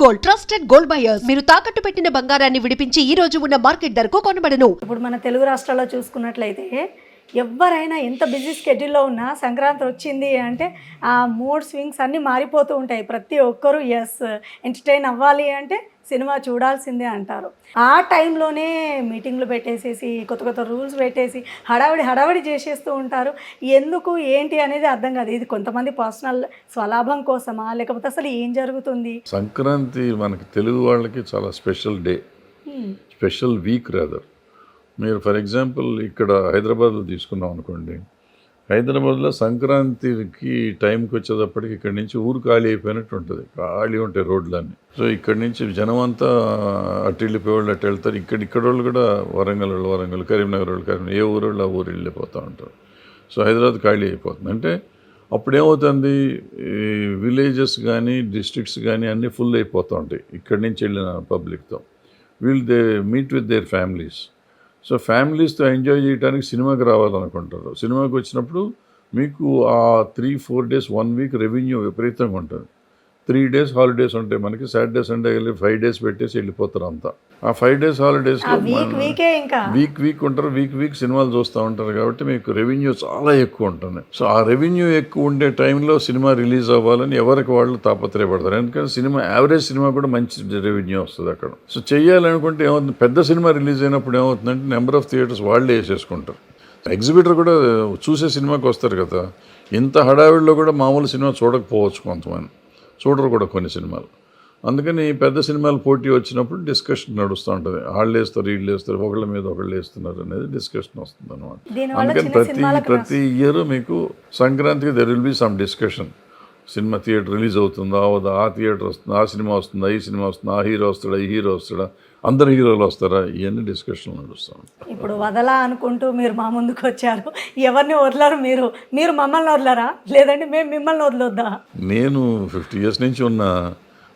Gold, trusted gold buyers. మీరు తాకట్టు పెట్టిన బంగారాన్ని విడిపించి ఈ రోజు ఉన్న మార్కెట్ ధరకు కొనబడను. ఇప్పుడు మన తెలుగు రాష్ట్రాల్లో చూసుకున్నట్లయితే ఎవరైనా ఎంత బిజీ స్కెడ్యూల్లో ఉన్నా సంక్రాంతి వచ్చింది అంటే ఆ మూడ్ స్వింగ్స్ అన్నీ మారిపోతూ ఉంటాయి. ప్రతి ఒక్కరూ ఎంటర్టైన్ అవ్వాలి అంటే సినిమా చూడాల్సిందే అంటారు. ఆ టైంలోనే మీటింగ్లు పెట్టేసేసి కొత్త కొత్త రూల్స్ పెట్టేసి హడావిడి చేసేస్తూ ఉంటారు. ఎందుకు ఏంటి అనేది అర్థం కాదు. ఇది కొంతమంది పర్సనల్ స్వలాభం కోసమా లేకపోతే అసలు ఏం జరుగుతుంది? సంక్రాంతి మనకి తెలుగు వాళ్ళకి చాలా special day, special week rather. మీరు ఫర్ ఎగ్జాంపుల్ ఇక్కడ హైదరాబాద్లో తీసుకున్నాం అనుకోండి, హైదరాబాద్లో సంక్రాంతికి టైంకి వచ్చేటప్పటికి ఇక్కడి నుంచి ఊరు ఖాళీ అయిపోయినట్టు ఉంటుంది. ఖాళీ ఉంటాయి రోడ్లన్నీ. సో ఇక్కడి నుంచి జనం అంతా అటు వెళ్ళిపోయేవాళ్ళు అటు వెళ్తారు. ఇక్కడ వాళ్ళు కూడా వరంగల్, కరీంనగర్ వాళ్ళు కరీంనగర్, ఏ ఊరు వాళ్ళు ఆ ఊరు వెళ్ళిపోతూ ఉంటారు. సో హైదరాబాద్ ఖాళీ అయిపోతుంది. అంటే అప్పుడు ఏమవుతుంది, విలేజెస్ కానీ డిస్ట్రిక్ట్స్ కానీ అన్నీ ఫుల్ అయిపోతూ ఉంటాయి ఇక్కడి నుంచి వెళ్ళిన పబ్లిక్తో. They meet with their families. So ఫ్యామిలీస్తో ఎంజాయ్ చేయడానికి సినిమాకి రావాలనుకుంటారు. సినిమాకి వచ్చినప్పుడు మీకు ఆ 3-4 days 1 week రెవెన్యూ విపరీతంగా ఉంటుంది. 3 days హాలిడేస్ ఉంటాయి మనకి. సాటర్డే సండే వెళ్ళి 5 days పెట్టేసి వెళ్ళిపోతారు అంతా. ఆ 5 days హాలిడేస్లో వీక్ ఉంటారు. వీక్ సినిమాలు చూస్తూ ఉంటారు కాబట్టి మీకు రెవెన్యూ చాలా ఎక్కువ ఉంటుంది. సో ఆ రెవెన్యూ ఎక్కువ ఉండే టైంలో సినిమా రిలీజ్ అవ్వాలని ఎవరికి వాళ్ళు తాపత్రయపడతారు. ఎందుకంటే సినిమా యావరేజ్ సినిమా కూడా మంచి రెవెన్యూ వస్తుంది అక్కడ. సో చెయ్యాలనుకుంటే ఏమవుతుంది, పెద్ద సినిమా రిలీజ్ అయినప్పుడు ఏమవుతుందంటే నెంబర్ ఆఫ్ థియేటర్స్ వాళ్ళే వేసేసుకుంటారు. ఎగ్జిబిటర్ కూడా చూసే సినిమాకి వస్తారు కదా, ఇంత హడావిడిలో కూడా మామూలు సినిమా చూడకపోవచ్చు, కొంతమంది చూడరు కూడా కొన్ని సినిమాలు. అందుకని పెద్ద సినిమాలు పోటీ వచ్చినప్పుడు డిస్కషన్ నడుస్తూ ఉంటుంది. వాళ్ళు వేస్తారు, వీళ్ళు వేస్తారు, ఒకళ్ళ మీద ఒకళ్ళు వేస్తున్నారు అనేది డిస్కషన్ వస్తుంది అనమాట. అందుకని ప్రతి ఇయర్ మీకు సంక్రాంతికి there will be some discussion. Cinema theatre release అవుతుందా అవదా, ఆ థియేటర్ వస్తుందా, ఆ సినిమా వస్తుందా, ఈ సినిమా వస్తుందా, ఆ హీరో వస్తాడా, ఈ హీరో వస్తాడా, అందరు హీరోలు వస్తారా, ఇవన్నీ డిస్కషన్లు నడుస్తాం. ఇప్పుడు వదలా అనుకుంటూ మీరు మా ముందుకు వచ్చారు. ఎవరిని వదలరు, మీరు మమ్మల్ని వదలరా? లేదంటే మేము మిమ్మల్ని వదలొద్దా? నేను 50 years నుంచి ఉన్న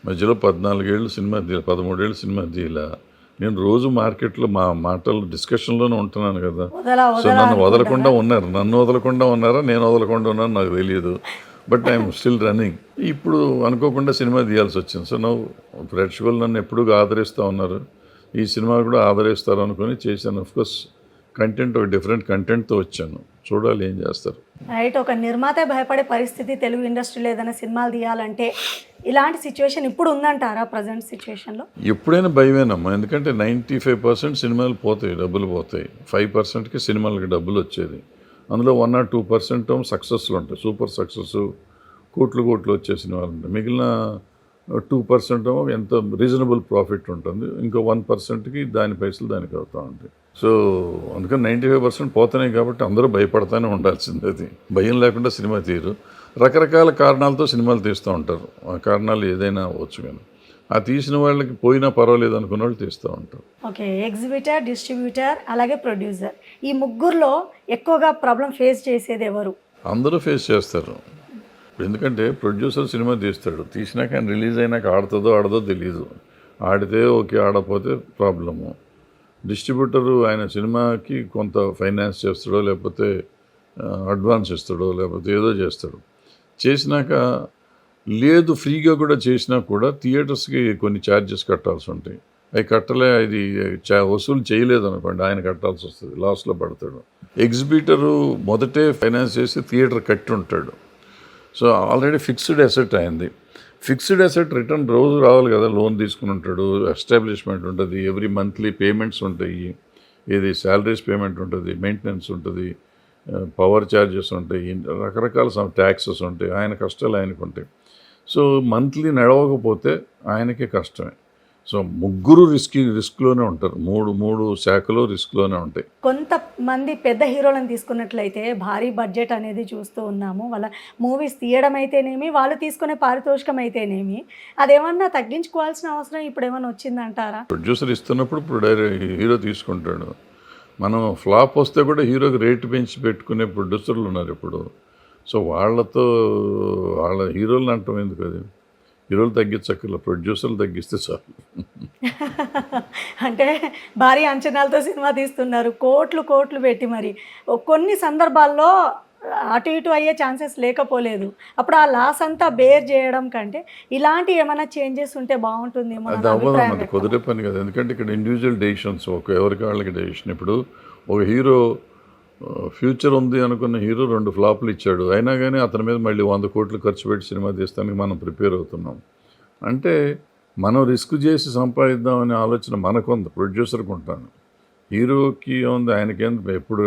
మధ్యలో 14 ఏళ్ళు సినిమా తీయాలి, 13 ఏళ్ళు సినిమా తీయాల. నేను రోజు మార్కెట్లో మా మాటలు డిస్కషన్లోనే ఉంటున్నాను కదా. సో నన్ను వదలకుండా ఉన్నారా, నేను వదలకుండా ఉన్నాను నాకు తెలియదు. But I'm still running. ఇప్పుడు అనుకోకుండా సినిమా తీయాల్సి వచ్చింది. సో ప్రేక్షకులు నన్ను ఎప్పుడూ ఆదరిస్తూ ఉన్నారు, ఈ సినిమా కూడా ఆదరిస్తారు అనుకుని చేశాను. అఫ్కోర్స్ కంటెంట్ ఒక డిఫరెంట్ కంటెంట్తో వచ్చాను, చూడాలి ఏం చేస్తారు. రైట్. ఒక నిర్మాత భయపడే పరిస్థితి తెలుగు ఇండస్ట్రీలో ఏదైనా సినిమాలు తీయాలంటే ఇలాంటి సిచ్యువేషన్ ఇప్పుడు ఉందంటారా ప్రజెంట్ సిచ్యువేషన్లో? ఎప్పుడైనా భయమేనమ్మా, ఎందుకంటే 95% సినిమాలు పోతాయి, డబ్బులు పోతాయి. 5%కి సినిమాలకి డబ్బులు వచ్చేది. అందులో 1 or 2% సక్సెస్లు ఉంటాయి, సూపర్ సక్సెస్, కోట్లు వచ్చే సినిమాలు ఉంటాయి. మిగిలిన 2% ఎంత రీజనబుల్ ప్రాఫిట్ ఉంటుంది. ఇంకో 1%కి దాని పైసలు దానికి అవుతూ ఉంటాయి. సో అందుకని 95% పోతున్నాయి కాబట్టి అందరూ భయపడతానే ఉండాల్సింది. అది భయం లేకుండా సినిమా తీయరు. రకరకాల కారణాలతో సినిమాలు తీస్తూ ఉంటారు. ఆ కారణాలు ఏదైనా అవ్వచ్చు, కానీ ఆ తీసిన వాళ్ళకి పోయినా పర్వాలేదు అనుకున్న వాళ్ళు తీస్తూ ఉంటారు. ఓకే. ఎగ్జిబిటర్, డిస్ట్రిబ్యూటర్, అలాగే ప్రొడ్యూసర్, ఈ ముగ్గురులో ఎక్కువగా ప్రాబ్లం ఫేస్ చేసేది ఎవరు? అందరూ ఫేస్ చేస్తారు. ఎందుకంటే ప్రొడ్యూసర్ సినిమా తీస్తాడు, తీసినాక ఆయన రిలీజ్ అయినాక ఆడుతుందో ఆడదో తెలియదు. ఆడితే ఓకే, ఆడపోతే ప్రాబ్లము. డిస్ట్రిబ్యూటరు ఆయన సినిమాకి కొంత ఫైనాన్స్ చేస్తాడో, లేకపోతే అడ్వాన్స్ ఇస్తాడో, లేకపోతే ఏదో చేస్తాడు. చేసినాక లేదు ఫ్రీగా కూడా చేసినా కూడా థియేటర్స్కి కొన్ని ఛార్జెస్ కట్టాల్సి ఉంటాయి. అవి కట్టలే, ఇది వసూలు చేయలేదు అనుకోండి, ఆయన కట్టాల్సి వస్తుంది, లాస్లో పడతాడు. ఎగ్జిబిటరు మొదటే ఫైనాన్స్ చేసి థియేటర్ కట్టి ఉంటాడు. సో ఆల్రెడీ ఫిక్స్డ్ అసెట్ అయింది. ఫిక్స్డ్ అసెట్ రిటర్న్ రోజు రావాలి కదా, లోన్ తీసుకుని ఉంటాడు, ఎస్టాబ్లిష్మెంట్ ఉంటుంది, ఎవ్రీ మంత్లీ పేమెంట్స్ ఉంటాయి, ఏది శాలరీస్ పేమెంట్ ఉంటుంది, మెయింటెనెన్స్ ఉంటుంది, పవర్ ఛార్జెస్ ఉంటాయి, రకరకాల ట్యాక్సెస్ ఉంటాయి. ఆయన కష్టాలు ఆయనకు ఉంటాయి. సో మంత్లీ నడవకపోతే ఆయనకే కష్టమే. సో ముగ్గురు రిస్క్లోనే ఉంటారు. మూడు శాఖలు రిస్క్లోనే ఉంటాయి. కొంతమంది పెద్ద హీరోలను తీసుకున్నట్లయితే భారీ బడ్జెట్ అనేది చూస్తూ ఉన్నాము. వాళ్ళ మూవీస్ తీయడం అయితేనేమి, వాళ్ళు తీసుకునే పారితోషికం అయితేనేమి, అదేమన్నా తగ్గించుకోవాల్సిన అవసరం ఇప్పుడు ఏమన్నా వచ్చిందంటారా? ప్రొడ్యూసర్ ఇస్తున్నప్పుడు ఇప్పుడు హీరో తీసుకుంటాడు. మనం ఫ్లాప్ వస్తే కూడా హీరోకి రేటు పెంచి పెట్టుకునే ప్రొడ్యూసర్లు ఉన్నారు ఇప్పుడు. సో వాళ్ళ హీరోలను అంటాం ఎందుకు? అది హీరోలు తగ్గించక్కర్ల, ప్రొడ్యూసర్లు తగ్గిస్తే చాలు. అంటే భారీ అంచనాలతో సినిమా తీస్తున్నారు, కోట్లు పెట్టి. మరి కొన్ని సందర్భాల్లో అటు ఇటు అయ్యే ఛాన్సెస్ లేకపోలేదు. అప్పుడు ఆ లాస్ అంతా బేర్ చేయడం కంటే ఇలాంటి ఏమైనా చేంజెస్ ఉంటే బాగుంటుందేమో అది అన్న అవ్వదు, అభిప్రాయం అది వ్యక్తం. కుదిరే పని కదా. ఎందుకంటే ఇక్కడ ఇండివిజువల్ డెసిషన్స్, ఎవరికి వాళ్ళకి డెసిషన్. ఇప్పుడు ఒక హీరో ఫ్యూచర్ ఉంది అనుకున్న హీరో 2 ఫ్లాపులు ఇచ్చాడు, అయినా కానీ అతని మీద మళ్ళీ 100 కోట్లు ఖర్చు పెట్టి సినిమా తీస్తానికి మనం ప్రిపేర్ అవుతున్నాం. అంటే మనం రిస్క్ చేసి సంపాదిద్దామనే ఆలోచన మనకుంది, ప్రొడ్యూసర్కి ఉంటాను. హీరోకి ఉంది, ఆయనకేం ఎప్పుడు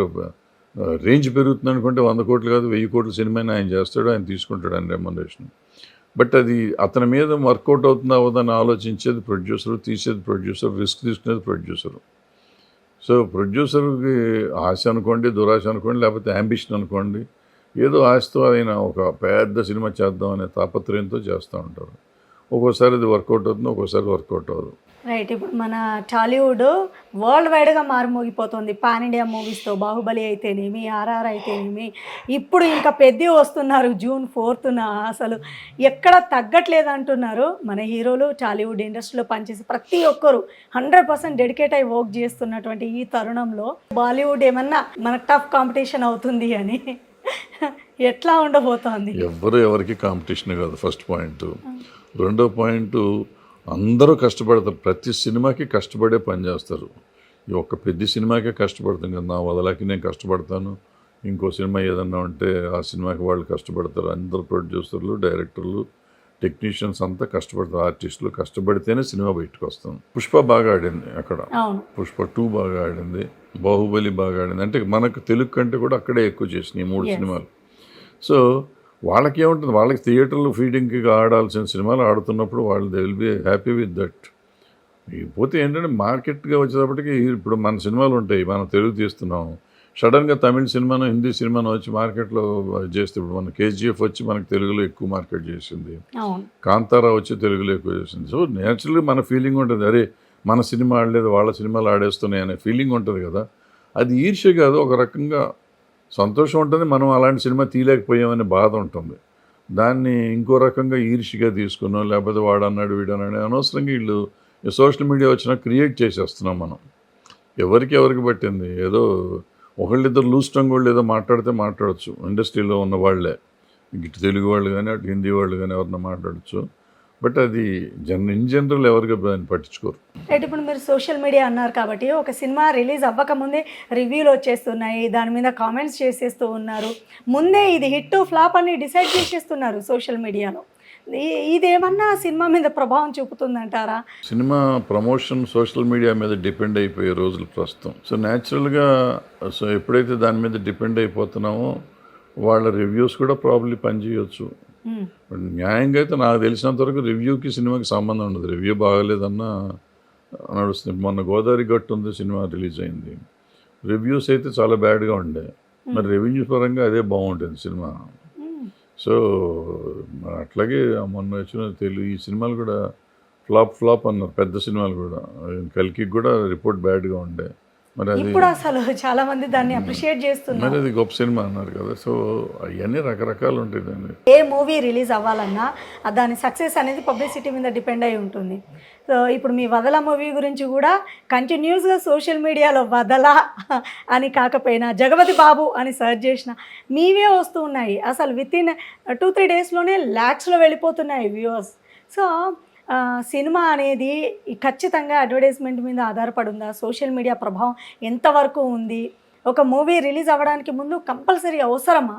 రేంజ్ పెరుగుతుంది అనుకుంటే 100 కోట్లు కాదు 1000 కోట్ల సినిమాని ఆయన చేస్తాడు, ఆయన తీసుకుంటాడు ఆయన రెమ్యునరేషన్. బట్ అది అతని మీద వర్కౌట్ అవుతుందా అవ్వదని ఆలోచించేది ప్రొడ్యూసర్, తీసేది ప్రొడ్యూసర్, రిస్క్ తీసుకునేది ప్రొడ్యూసర్. సో ప్రొడ్యూసర్కి ఆశ అనుకోండి, దురాశ అనుకోండి, లేకపోతే యాంబిషన్ అనుకోండి, ఏదో ఆశతో ఆయన ఒక పెద్ద సినిమా చేద్దాం అనే తాపత్రయంతో చేస్తూ ఉంటారు. ఒక్కోసారి అది వర్కౌట్ అవుతుంది, ఒక్కోసారి వర్కౌట్ అవ్వదు. రైట్. ఇప్పుడు మన టాలీవుడ్ వరల్డ్ వైడ్గా మారుమోగిపోతుంది పాన్ ఇండియా మూవీస్తో. బాహుబలి అయితేనేమి, ఆర్ఆర్ అయితేనేమి, ఇప్పుడు ఇంకా పెద్ద వస్తున్నారు జూన్ 4న. అసలు ఎక్కడ తగ్గట్లేదు అంటున్నారు మన హీరోలు. టాలీవుడ్ ఇండస్ట్రీలో పనిచేసి ప్రతి ఒక్కరు 100% డెడికేట్ అయి వర్క్ చేస్తున్నటువంటి ఈ తరుణంలో బాలీవుడ్ ఏమన్నా మనకు టఫ్ కాంపిటీషన్ అవుతుంది అని ఎట్లా ఉండబోతోంది? ఎవరికి కాంపిటీషన్ కాదు ఫస్ట్ పాయింట్. రెండో పాయింట్, అందరూ కష్టపడతారు, ప్రతి సినిమాకి కష్టపడే పని చేస్తారు. ఈ ఒక్క పెద్ద సినిమాకే కష్టపడతాం కదా, నా వదలకి నేను కష్టపడతాను, ఇంకో సినిమా ఏదన్నా ఉంటే ఆ సినిమాకి వాళ్ళు కష్టపడతారు. అందరు ప్రొడ్యూసర్లు, డైరెక్టర్లు, టెక్నీషియన్స్ అంతా కష్టపడతారు, ఆర్టిస్టులు కష్టపడితేనే సినిమా బయటకు వస్తాం. పుష్ప బాగా ఆడింది అక్కడ, పుష్ప 2 బాగా ఆడింది, బాహుబలి బాగా ఆడింది. అంటే మనకు తెలుగు కంటే కూడా అక్కడే ఎక్కువ చేసినాయి 3 సినిమాలు. సో వాళ్ళకి ఏముంటుంది, వాళ్ళకి థియేటర్లు ఫీడింగ్కి ఆడాల్సిన సినిమాలు ఆడుతున్నప్పుడు వాళ్ళు they will be happy with that. పోతే ఏంటంటే మార్కెట్గా వచ్చేటప్పటికి ఇప్పుడు మన సినిమాలు ఉంటాయి, మనం తెలుగు తీస్తున్నాం, సడన్గా తమిళ సినిమాను, హిందీ సినిమాను వచ్చి మార్కెట్లో చేస్తే, ఇప్పుడు మన కేజీఎఫ్ వచ్చి మనకు తెలుగులో ఎక్కువ మార్కెట్ చేసింది, కాంతారా వచ్చి తెలుగులో ఎక్కువ చేసింది. సో నేచురల్గా మన ఫీలింగ్ ఉంటుంది, అరే మన సినిమా ఆడలేదు వాళ్ళ సినిమాలు ఆడేస్తున్నాయి అనే ఫీలింగ్ ఉంటుంది కదా. అది ఈర్ష్య కాదు, ఒక రకంగా సంతోషం ఉంటుంది, మనం అలాంటి సినిమా తీయలేకపోయామనే బాధ ఉంటుంది. దాన్ని ఇంకో రకంగా ఈర్ష్యగా తీసుకున్నాం, లేకపోతే వాడన్నాడు వీడన్నాడు అనవసరంగా వీళ్ళు సోషల్ మీడియా వచ్చినా క్రియేట్ చేసేస్తున్నాం మనం. ఎవరికి పట్టింది, ఏదో ఒకళ్ళిద్దరు లూజ్ టంగ్ వాళ్ళు ఏదో మాట్లాడితే మాట్లాడచ్చు, ఇండస్ట్రీలో ఉన్న వాళ్ళే, ఇటు తెలుగు వాళ్ళు కానీ అటు హిందీ వాళ్ళు కానీ ఎవరన్నా మాట్లాడచ్చు. బట్ అది ఇన్ జనరల్ ఎవరికి దాన్ని పట్టించుకోరు. రైట్. ఇప్పుడు మీరు సోషల్ మీడియా అన్నారు కాబట్టి, ఒక సినిమా రిలీజ్ అవ్వకముందే రివ్యూలు వచ్చేస్తున్నాయి, దాని మీద కామెంట్స్ చేసేస్తూ ఉన్నారు, ముందే ఇది హిట్ ఫ్లాప్ అని డిసైడ్ చేసేస్తున్నారు సోషల్ మీడియాలో. ఇదేమన్నా సినిమా మీద ప్రభావం చూపుతుందంటారా? సినిమా ప్రమోషన్ సోషల్ మీడియా మీద డిపెండ్ అయిపోయే రోజులు ప్రస్తుతం. సో న్యాచురల్గా ఎప్పుడైతే దాని మీద డిపెండ్ అయిపోతున్నామో వాళ్ళ రివ్యూస్ కూడా ప్రాబ్లీ పనిచేయవచ్చు. న్యాయంగా అయితే నాకు తెలిసినంత వరకు రివ్యూకి సినిమాకి సంబంధం ఉండదు. రివ్యూ బాగాలేదన్నా నడుస్తుంది. మొన్న గోదావరి గట్టు ఉంది సినిమా రిలీజ్ అయింది, రివ్యూస్ అయితే చాలా బ్యాడ్గా ఉండే, మరి రెవెన్యూ పరంగా అదే బాగుంటుంది సినిమా. సో అట్లాగే మొన్న వచ్చిన తెలుగు ఈ సినిమాలు కూడా ఫ్లాప్ అన్నారు, పెద్ద సినిమాలు కూడా. కల్కి కూడా రిపోర్ట్ బ్యాడ్గా ఉండే, మరి అది ఇప్పుడు అసలు చాలా మంది దాన్ని అప్రిషియేట్ చేస్తున్నారు, మరి అది గొప్ప సినిమా అన్నారు కదా. సో అవన్నీ రకరకాలు ఉంటాయి. దాన్ని ఏ మూవీ రిలీజ్ అవ్వాలన్నా దాని సక్సెస్ అనేది పబ్లిసిటీ మీద డిపెండ్ అయి ఉంటుంది. సో ఇప్పుడు మీ వదల మూవీ గురించి కూడా కంటిన్యూస్గా సోషల్ మీడియాలో వదల అని కాకపోయినా జగపతి బాబు అని సెర్చ్ చేసిన మీవే వస్తూ ఉన్నాయి. అసలు వితిన్ 2-3 డేస్లోనే ల్యాక్స్లో వెళ్ళిపోతున్నాయి వ్యూవర్స్. సో సినిమా అనేది ఖచ్చితంగా అడ్వర్టైజ్మెంట్ మీద ఆధారపడి ఉందా? సోషల్ మీడియా ప్రభావం ఎంతవరకు ఉంది? ఒక మూవీ రిలీజ్ అవ్వడానికి ముందు కంపల్సరీ అవసరమా?